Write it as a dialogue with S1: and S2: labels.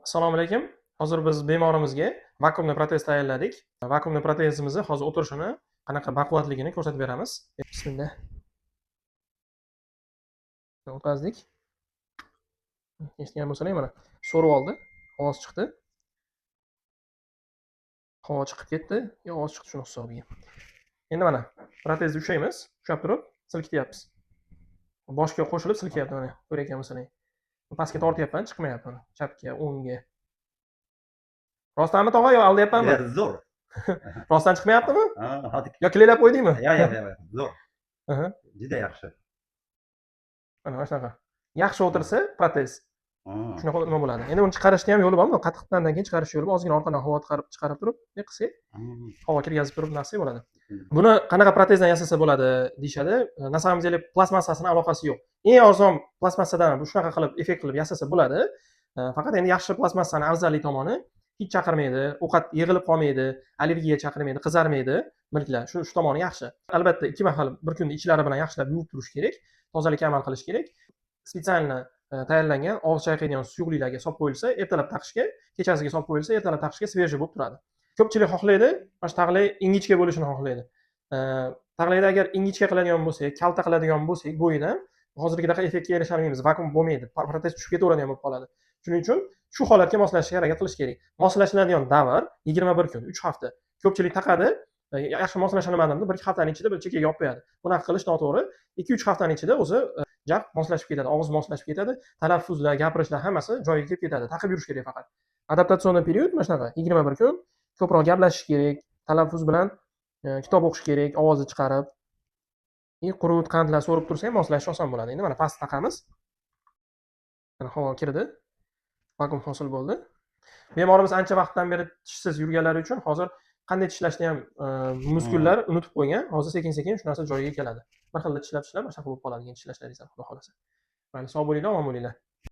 S1: Assalomu alaykum. Hozir biz bemorimizga vakuumli protez tayyorladik. Vakuumli protezimizni hozir o'tirishini, qanaqa baquvvatligini ko'rsatib beramiz. Bismillah. O'tkazdik. Eshitgan bo'lsanglar mana so'rib oldi. Ovoz chiqdi. Havo chiqib ketdi. Ovoz chiqdi shuni hisobiga. Endi mana protezni ushlaymiz. Ushlab turib silkityapmiz. Boshga qo'shilib silkyapti mana. Ko'rayotgan bo'lsanglar. Pastga tortyapman, chiqmayapti mana. Chapga, o'ngga. Rostdanmi tog'a yo aldayapmanmi?
S2: Zo'r.
S1: Rostdan chiqmayaptimi?
S2: Hozir.
S1: Yo klelab qo'ydingmi?
S2: Yo'q, zo'r.
S1: Aha.
S2: Juda yaxshi.
S1: Mana shunaqa. Yaxshi o'tirsa protez.
S2: Ha.
S1: Shunaqa nima bo'ladi. Endi uni chiqarishni ham yo'li bormi? Qattiqdan keyin chiqarish yo'li bor. Ozgina orqadan havo chiqarib turib, qilsak, havo kirgazib turib narsa bo'ladi. Buni qanaqa protezdan yasasa bo'ladi deyshadi. На самом деле plastmassasini aloqasi yo'q. Eng arzon plastmassadan shunaqa qilib effekt qilib yasasa bo'ladi. Faqat endi yaxshi plastmassani afzallik tomoni hech chaqirmaydi, ovqat yig'ilib qolmaydi, allergiya chaqirmaydi, qizarmaydi, milklar. Shu tomoni yaxshi. Albatta 2 mahal bir kunda ichlari bilan yaxshilab yuvib turish kerak, tozalikka amal qilish kerak. Spesialni tayyorlangan og'iz chayqaydigan suyuqliklarga solib qo'yilsa, ertalab taqishga, kechasiga solib qo'yilsa, ertalab taqishga sveji bo'lib turadi. Ko'pchilik xohlaydi, mana shu tag'lay ingichka bo'lishini xohlaydi. Tag'layda agar ingichka qiladigan bo'lsak, kalta qiladigan bo'lsak, bo'yidan hozirgidaqa effektga erisha olmaymiz. Vakuum bo'lmaydi. Protez tushib ketaveradigan bo'lib qoladi. Shuning uchun shu holatga moslashishga harakat qilish kerak. Moslashiladigan davr 21 kun, 3 hafta. Ko'pchilik taqadi, yaxshi moslashamanimda 1-2 haftaning ichida bir chekkaga olib qo'yadi. Bunaqa qilish noto'g'ri. 2-3 haftaning ichida o'zi jaq moslashib ketadi, og'iz moslashib ketadi, talaffuzlar, gapirishlar hammasi joyiga kelib ketadi. Taqib yurish kerak faqat. Adaptatsion period mana shunaqa 21 kun. Ko'proq gaplashish kerak, talaffuz bilan kitob o'qish kerak, ovozni chiqarib. Qurut, qandlar so'rib tursa ham moslash oson bo'ladi. Endi mana past taqamiz. Mana havo kirdi. Vakuum hosil bo'ldi. Bemorimiz ancha vaqtdan beri tishsiz yurganlari uchun hozir qanday tishlashni ham muskullar unutib qo'ygan. Hozir sekin-sekin shu narsa joyiga keladi. Bir xilda tishlab mana shunaqa bo'lib qoladi keyin tishlashlaringiz ham xudo xolasa. Mayli, sog' bo'linglar, omon bo'linglar.